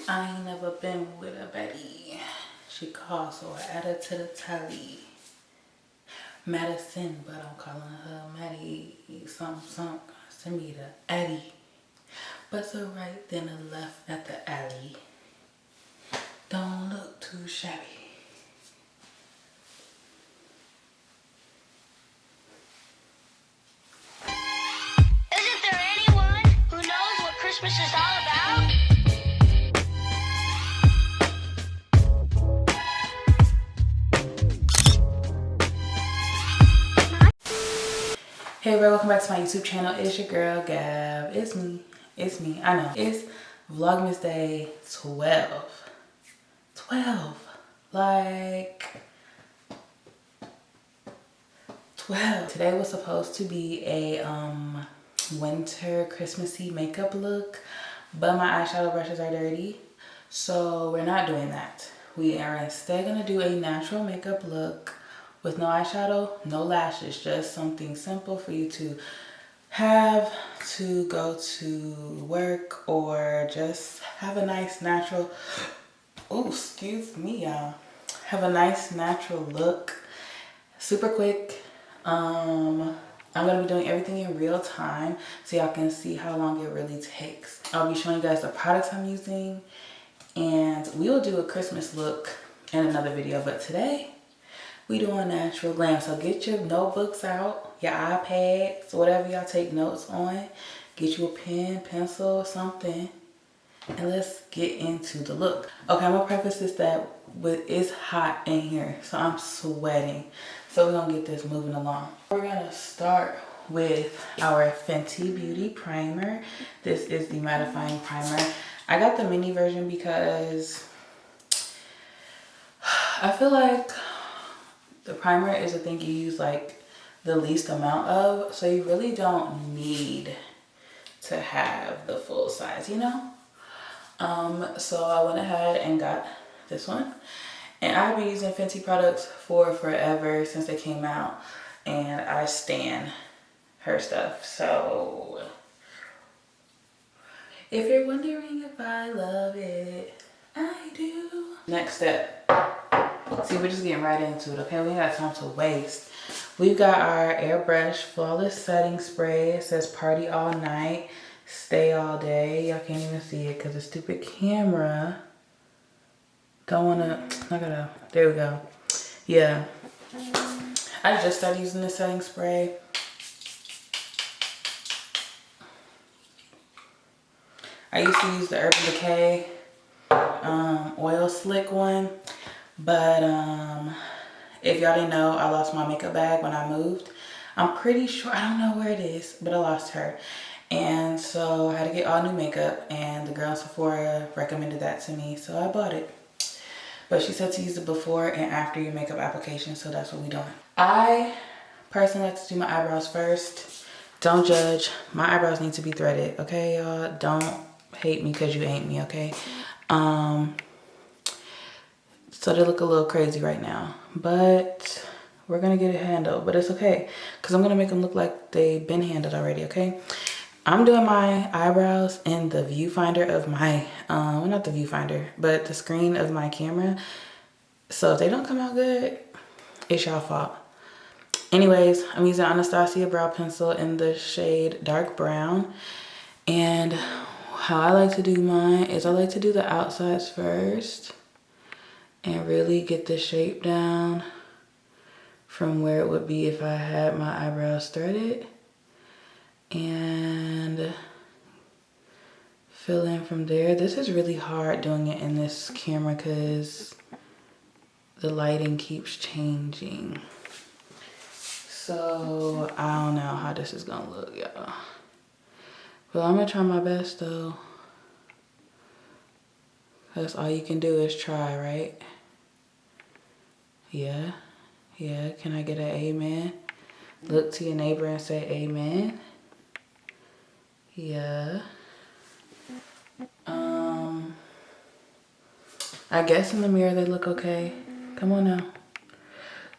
I ain't never been with a Betty. She called, so I added to the tally. Madison, but I'm calling her Maddie. Some. Send me the Addy. But the right, then the left at the alley. Don't look too shabby. Isn't there anyone who knows what Christmas is all about? Hey everybody, welcome back to my YouTube channel. It's your girl Gab. It's me. I know. It's Vlogmas Day 12. 12. Like 12. Today was supposed to be a winter Christmassy makeup look, but my eyeshadow brushes are dirty, so we're not doing that. We are instead gonna do a natural makeup look with no eyeshadow, no lashes, just something simple for you to have to go to work or just have a nice natural, oh, excuse me, y'all. Have a nice natural look, super quick. I'm gonna be doing everything in real time so y'all can see how long it really takes. I'll be showing you guys the products I'm using, and we will do a Christmas look in another video, but today we doing natural glam. So get your notebooks out, your iPads, whatever y'all take notes on. Get you a pen, pencil, something, and let's get into the look. Okay, I'm gonna preface this that it's hot in here, so I'm sweating. So we're gonna get this moving along. We're gonna start with our Fenty Beauty primer. This is the mattifying primer. I got the mini version because I feel like the primer is the thing you use like the least amount of, so you really don't need to have the full size, you know? So I went ahead and got this one. And I've been using Fenty products for forever, since they came out, and I stan her stuff. So if you're wondering if I love it, I do. Next step. See, we're just getting right into it, okay? We ain't got time to waste. We've got our Airbrush Flawless Setting Spray. It says party all night, stay all day. Y'all can't even see it because the stupid camera don't wanna, there we go. Yeah. I just started using this setting spray. I used to use the Urban Decay oil slick one, but if y'all didn't know, I lost my makeup bag when I moved. I'm pretty sure, I don't know where it is, but I lost her. And so I had to get all new makeup, and the girl in Sephora recommended that to me, so I bought it. But she said to use it before and after your makeup application, so that's what we're doing. I personally like to do my eyebrows first. Don't judge. My eyebrows need to be threaded, okay, y'all? Don't hate me because you ain't me, okay? So they look a little crazy right now, but we're gonna get it handled, but it's okay, because I'm gonna make them look like they've been handled already, okay? I'm doing my eyebrows in the viewfinder of my, well, not the viewfinder, but the screen of my camera. So if they don't come out good, it's y'all fault. Anyways, I'm using Anastasia brow pencil in the shade dark brown. And how I like to do mine is I like to do the outsides first and really get the shape down from where it would be if I had my eyebrows threaded, and fill in from there. This is really hard doing it in this camera because the lighting keeps changing. So I don't know how this is gonna look, y'all. But I'm gonna try my best though. That's all you can do is try, right? Yeah. Yeah, can I get an amen? Look to your neighbor and say amen. Yeah. I guess in the mirror they look okay. Come on now.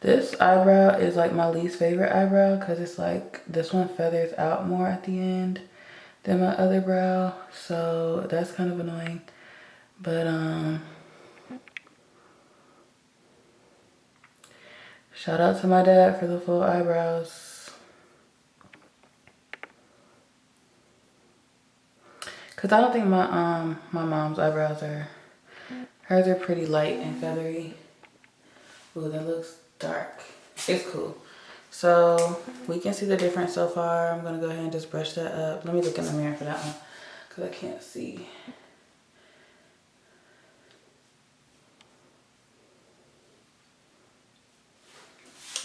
This eyebrow is like my least favorite eyebrow because it's like this one feathers out more at the end than my other brow. So that's kind of annoying. But shout out to my dad for the full eyebrows. Cause I don't think my my mom's eyebrows are, hers are pretty light and feathery. Ooh, that looks dark. It's cool. So we can see the difference so far. I'm gonna go ahead and just brush that up. Let me look in the mirror for that one, cause I can't see.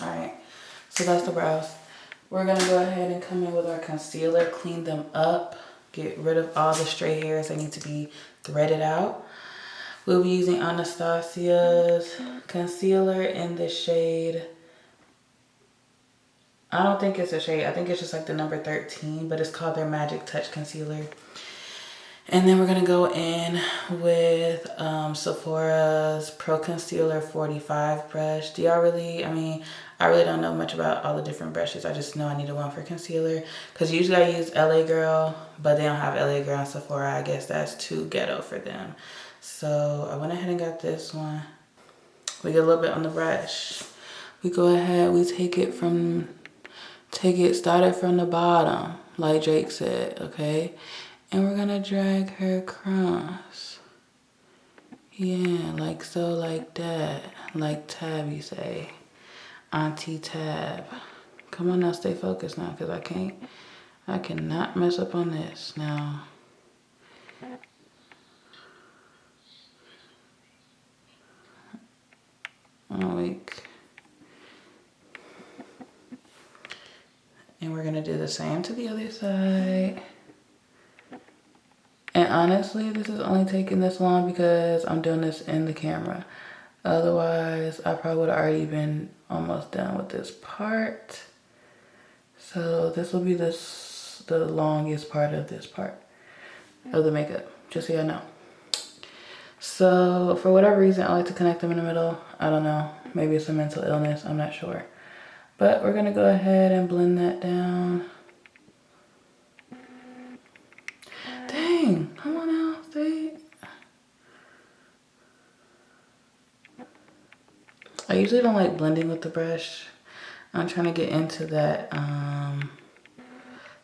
All right, so that's the brows. We're gonna go ahead and come in with our concealer, clean them up, get rid of all the stray hairs that need to be threaded out. We'll be using Anastasia's concealer in the shade, I don't think it's a shade, I think it's just like the number 13, but it's called their Magic Touch Concealer. And then we're gonna go in with Sephora's Pro Concealer 45 brush. Do y'all really, I really don't know much about all the different brushes. I just know I need one for concealer. Because usually I use LA Girl, but they don't have LA Girl and Sephora. I guess that's too ghetto for them. So I went ahead and got this one. We get a little bit on the brush. We go ahead, we started from the bottom, like Drake said, okay? And we're gonna drag her across. Yeah, like so, like that. Like Tabby say. Auntie Tab. Come on now, stay focused now, because I cannot mess up on this now. Oh, wait. And we're gonna do the same to the other side. And honestly, this is only taking this long because I'm doing this in the camera. Otherwise, I probably would have already been almost done with this part. So this will be the longest part of this part of the makeup, just so you know. So for whatever reason, I like to connect them in the middle. I don't know, maybe it's a mental illness, I'm not sure. But we're gonna go ahead and blend that down. Dang, come on now, see? I usually don't like blending with the brush. I'm trying to get into that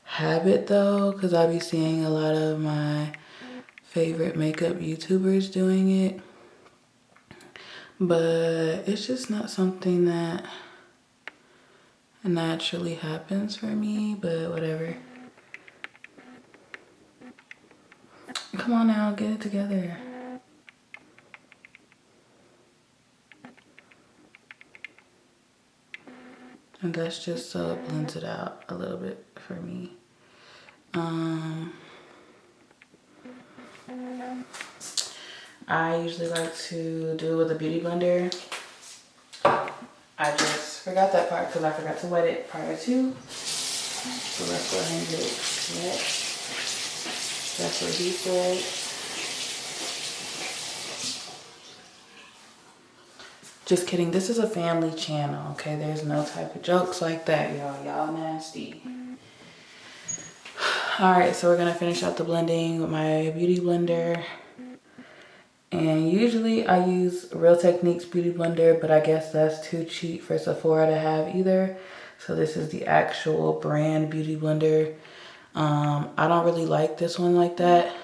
habit though, because I be seeing a lot of my favorite makeup YouTubers doing it. But it's just not something that naturally happens for me, but whatever. Come on now, get it together. And that's just so it blends it out a little bit for me. I usually like to do it with a beauty blender. I just forgot that part because I forgot to wet it prior to. So let's go ahead and get it wet. That's what he said. Just kidding, this is a family channel, okay? There's no type of jokes like that, y'all. Y'all nasty. All right, so we're gonna finish out the blending with my beauty blender. And usually I use Real Techniques beauty blender, but I guess that's too cheap for Sephora to have either. So this is the actual brand beauty blender. I don't really like this one like that.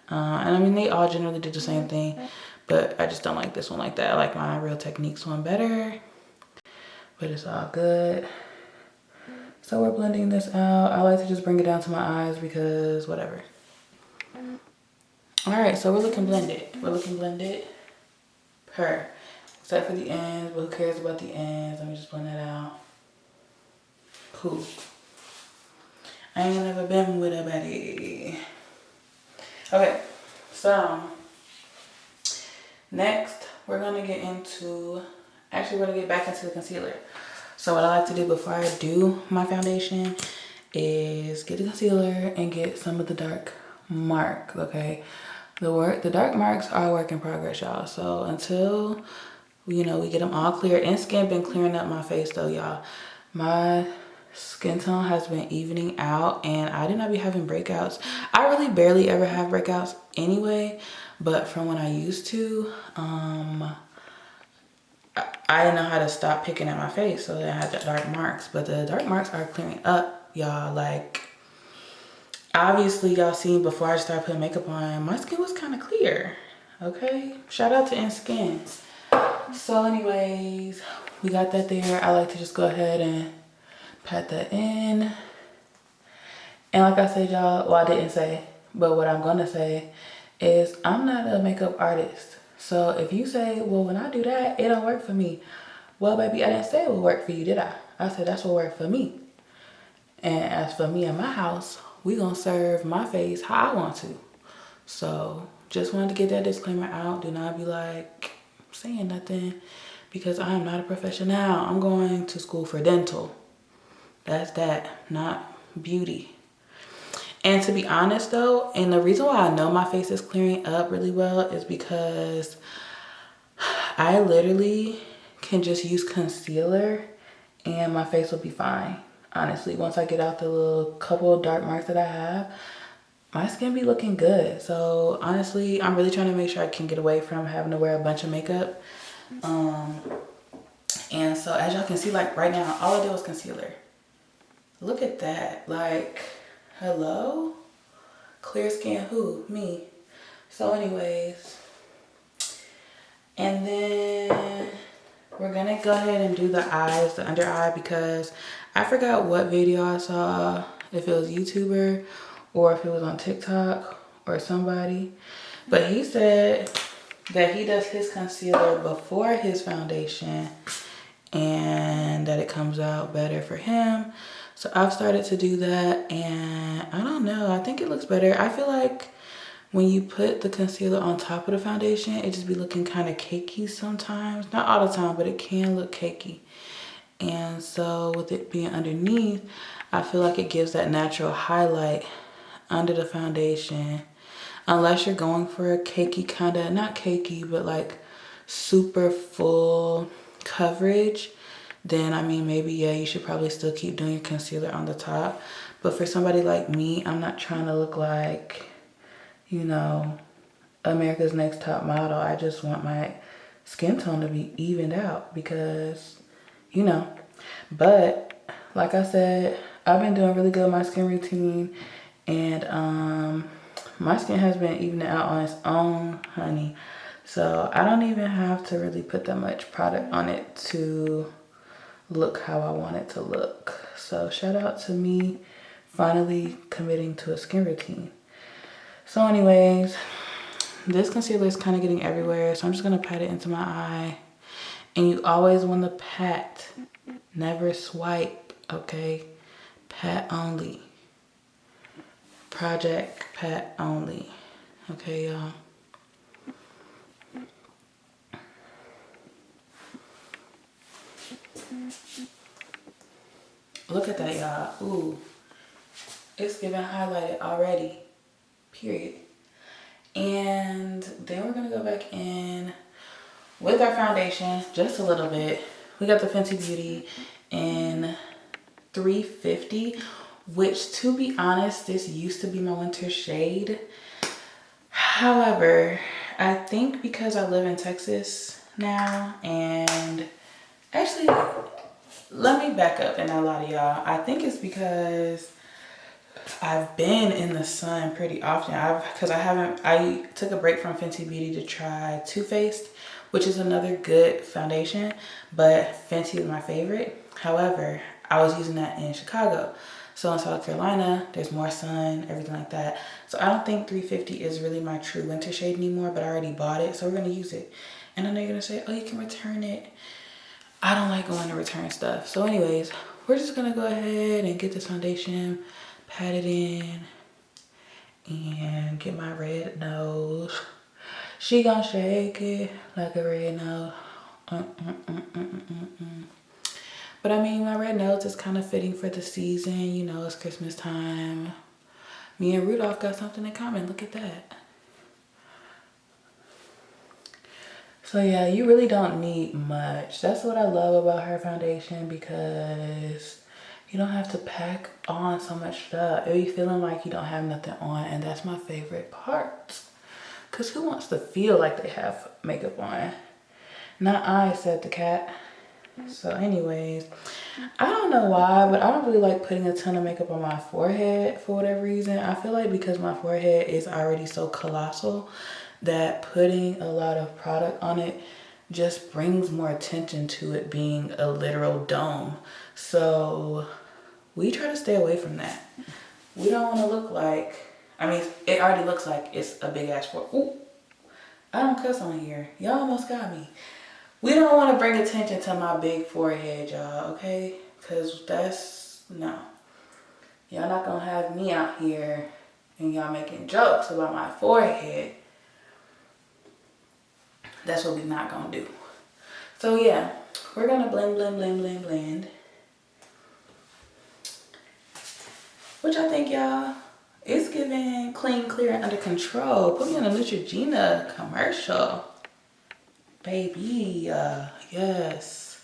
And I mean, they all generally do the same thing, but I just don't like this one like that. I like my Real Techniques one better, but it's all good. So we're blending this out. I like to just bring it down to my eyes because whatever. All right, so we're looking blended. We're looking blended. Except for the ends, but who cares about the ends? Let me just blend that out. Cool. I ain't never been with a buddy. Okay, so next we're gonna get into, actually we're gonna get back into the concealer. So what I like to do before I do my foundation is get the concealer and get some of the dark marks, okay? The dark marks are a work in progress, y'all. So until, you know, we get them all clear. And skin been clearing up my face though, y'all. My skin tone has been evening out and I do not be having breakouts. I really barely ever have breakouts anyway, But from when I used to, I didn't know how to stop picking at my face, so I had the dark marks. But the dark marks are clearing up, y'all. Like, obviously y'all seen before I started putting makeup on, my skin was kind of clear. Okay, shout out to InSkin. So anyways, we got that there. I like to just go ahead and pat that in. And like I said, y'all, well, I didn't say, but what I'm gonna say is I'm not a makeup artist. So if you say, well, when I do that, it don't work for me. Well, baby, I didn't say it would work for you, did I? I said that's what worked for me. And as for me and my house, we gonna serve my face how I want to. So just wanted to get that disclaimer out. Do not be like saying nothing because I am not a professional. I'm going to school for dental. That's that, not beauty. And to be honest though, and the reason why I know my face is clearing up really well is because I literally can just use concealer and my face will be fine. Honestly, once I get out the little couple of dark marks that I have, my skin be looking good. So honestly, I'm really trying to make sure I can get away from having to wear a bunch of makeup. And so as y'all can see, like right now, all I did was concealer. Look at that, like, hello? Clear skin who? Me. So anyways, and then we're gonna go ahead and do the eyes, the under eye, because I forgot what video I saw, if it was YouTuber or if it was on TikTok or somebody, but he said that he does his concealer before his foundation and that it comes out better for him. So I've started to do that and I don't know, I think it looks better. I feel like when you put the concealer on top of the foundation, it just be looking kind of cakey sometimes. Not all the time, but it can look cakey. And so with it being underneath, I feel like it gives that natural highlight under the foundation. Unless you're going for a cakey kind of, not cakey, but like super full coverage, then I mean, maybe, yeah, you should probably still keep doing your concealer on the top. But for somebody like me, I'm not trying to look like, you know, America's Next Top Model. I just want my skin tone to be evened out because, you know. But like I said, I've been doing really good with my skin routine, and my skin has been evening out on its own, honey. So I don't even have to really put that much product on it to look how I want it to look. So shout out to me finally committing to a skin routine. So anyways, this concealer is kind of getting everywhere, so I'm just gonna pat it into my eye. And you always want to pat, never swipe, okay? Pat only. Project pat only. Okay, y'all. Look at that, y'all. Ooh. It's giving highlighted already. Period. And then we're gonna go back in with our foundation just a little bit. We got the Fenty Beauty in 350, which, to be honest, this used to be my winter shade. However, I think because I live in Texas now, and actually, let me back up and not lie to y'all. I think it's because I've been in the sun pretty often. I took a break from Fenty Beauty to try Too Faced, which is another good foundation, but Fenty is my favorite. However, I was using that in Chicago. So in South Carolina, there's more sun, everything like that. So I don't think 350 is really my true winter shade anymore, but I already bought it, so we're gonna use it. And I know you're gonna say, oh, you can return it. I don't like going to return stuff. So anyways, we're just gonna go ahead and get this foundation, pat it in, and get my red nose. She gonna shake it like a red nose. But I mean, my red nose is kind of fitting for the season. You know, it's Christmas time. Me and Rudolph got something in common. Look at that. So yeah, you really don't need much. That's what I love about her foundation, because you don't have to pack on so much stuff. It be feeling like you don't have nothing on, and that's my favorite part. Cause who wants to feel like they have makeup on? Not I, said the cat. So anyways, I don't know why, but I don't really like putting a ton of makeup on my forehead for whatever reason. I feel like because my forehead is already so colossal that putting a lot of product on it just brings more attention to it being a literal dome. So we try to stay away from that. We don't want to look like, I mean, it already looks like it's a big ass forehead. Ooh, I don't cuss on here. Y'all almost got me. We don't want to bring attention to my big forehead, y'all, okay? Because that's, no. Y'all not going to have me out here and y'all making jokes about my forehead. That's what we not going to do. So, yeah, we're going to blend, blend, blend, blend, blend. Which I think, y'all, is giving clean, clear, and under control. Put me on a Neutrogena commercial. Baby, yes.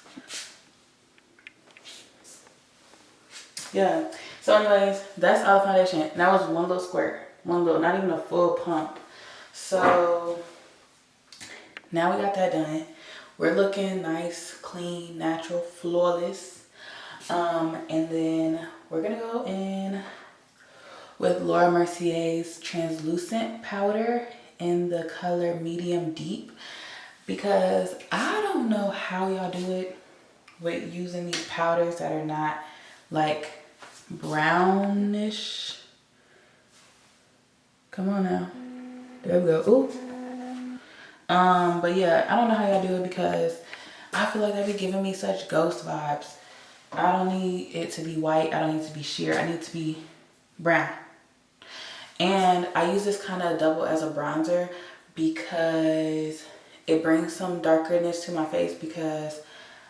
Yeah. So anyways, that's all the foundation. That was one little squirt. One little, not even a full pump. So now we got that done. We're looking nice, clean, natural, flawless. And then we're gonna go in with Laura Mercier's translucent powder in the color medium deep. Because I don't know how y'all do it with using these powders that are not like brownish. Come on now. There we go. Ooh. But yeah, I don't know how y'all do it because I feel like they be giving me such ghost vibes. I don't need it to be white. I don't need it to be sheer. I need it to be brown. And I use this kind of double as a bronzer because it brings some darkerness to my face because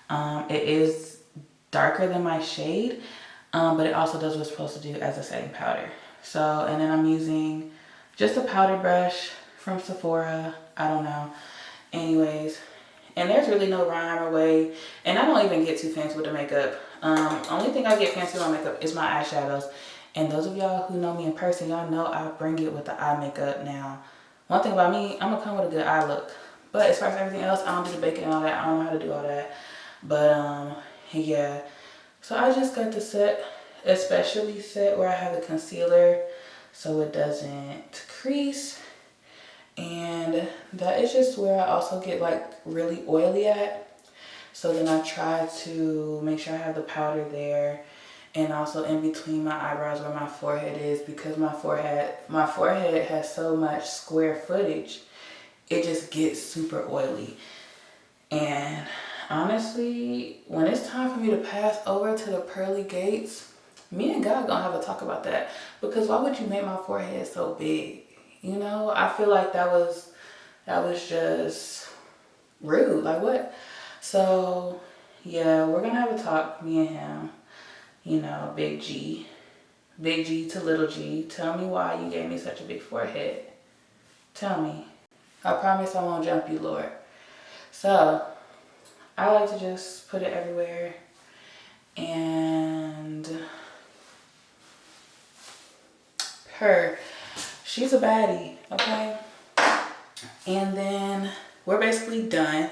it is darker than my shade, but it also does what it's supposed to do as a setting powder. So, and then I'm using just a powder brush from Sephora. I don't know. Anyways, and there's really no rhyme or way. And I don't even get too fancy with the makeup. Only thing I get fancy with my makeup is my eyeshadows. And those of y'all who know me in person, y'all know I bring it with the eye makeup now. One thing about me, I'm gonna come with a good eye look. But as far as everything else, I don't do the baking and all that. I don't know how to do all that. But yeah. So I just got the set, especially set where I have the concealer so it doesn't crease. And that is just where I also get like really oily at. So then I try to make sure I have the powder there. And also in between my eyebrows where my forehead is, because my forehead has so much square footage. It just gets super oily. And honestly, when it's time for me to pass over to the pearly gates, me and God gonna have a talk about that. Because why would you make my forehead so big? You know, I feel like that was just rude. Like what? So yeah, we're gonna have a talk, me and him. You know, big G to little g. Tell me why you gave me such a big forehead. Tell me. I promise I won't jump you, Lord. So, I like to just put it everywhere. And she's a baddie, okay? And then we're basically done.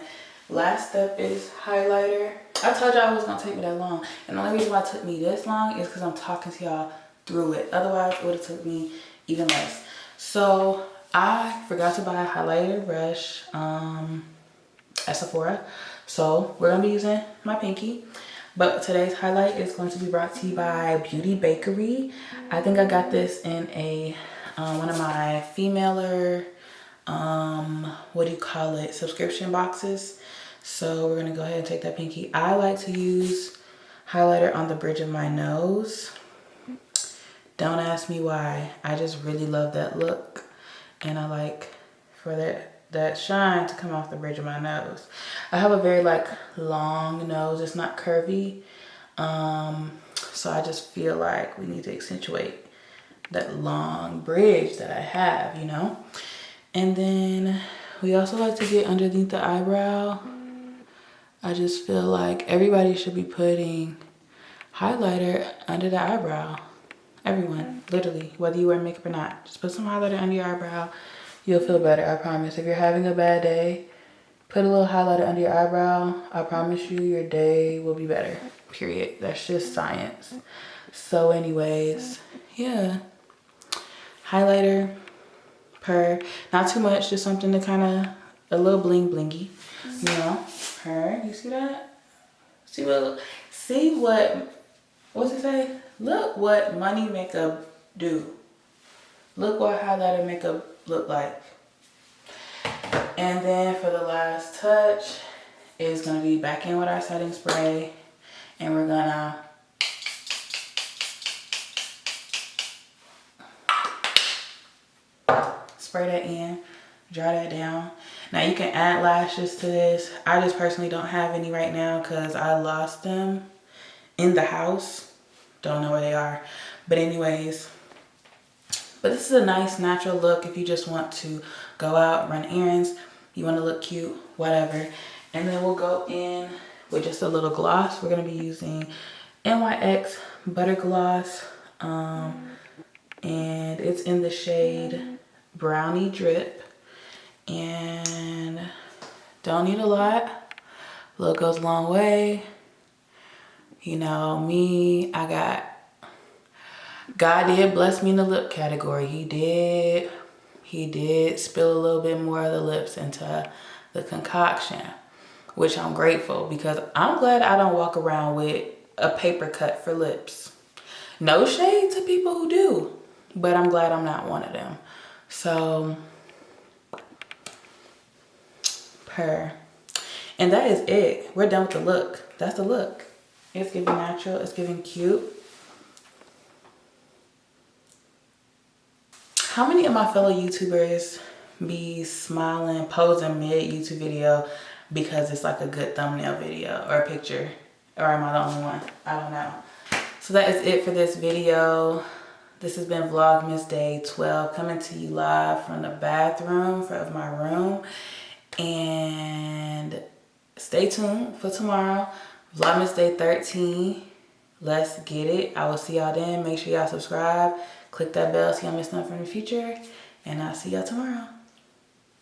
Last step is highlighter. I told y'all it was gonna take me that long. And the only reason why it took me this long is because I'm talking to y'all through it. Otherwise, it would have took me even less. So, I forgot to buy a highlighter brush at Sephora. So we're going to be using my pinky. But today's highlight is going to be brought to you by Beauty Bakery. I think I got this in a one of my femaler, subscription boxes. So we're going to go ahead and take that pinky. I like to use highlighter on the bridge of my nose. Don't ask me why. I just really love that look. And I like for that shine to come off the bridge of my nose. I have a very like long nose. It's not curvy. So I just feel like we need to accentuate that long bridge that I have, you know. And then we also like to get underneath the eyebrow. I just feel like everybody should be putting highlighter under the eyebrow. Everyone, literally, whether you wear makeup or not. Just put some highlighter under your eyebrow. You'll feel better, I promise. If you're having a bad day, put a little highlighter under your eyebrow. I promise you your day will be better. Period. That's just science. So anyways, yeah. Highlighter, not too much, just something to kind of, a little bling blingy, you know. You see that? What's it say? Look what money makeup do. Look what highlighter makeup look like. And then for the last touch, is gonna be back in with our setting spray, and we're gonna spray that in, dry that down. Now you can add lashes to this. I just personally don't have any right now because I lost them in the house. Don't know where they are. But anyways, but this is a nice natural look if you just want to go out, run errands, you want to look cute, whatever. And then we'll go in with just a little gloss. We're going to be using NYX Butter Gloss. And it's in the shade Brownie Drip. And don't need a lot. A little goes a long way. You know, me, God did bless me in the lip category. He did spill a little bit more of the lips into the concoction, which I'm grateful because I'm glad I don't walk around with a paper cut for lips. No shade to people who do, but I'm glad I'm not one of them. So, and that is it. We're done with the look. That's the look. It's giving natural, it's giving cute. How many of my fellow YouTubers be smiling, posing mid YouTube video because it's like a good thumbnail video or a picture? Or am I the only one? I don't know. So that is it for this video. This has been Vlogmas Day 12, coming to you live from the bathroom of my room. And stay tuned for tomorrow, Vlogmas Day 13. Let's get it. I will see y'all then. Make sure y'all subscribe. Click that bell so y'all miss nothing from the future. And I'll see y'all tomorrow.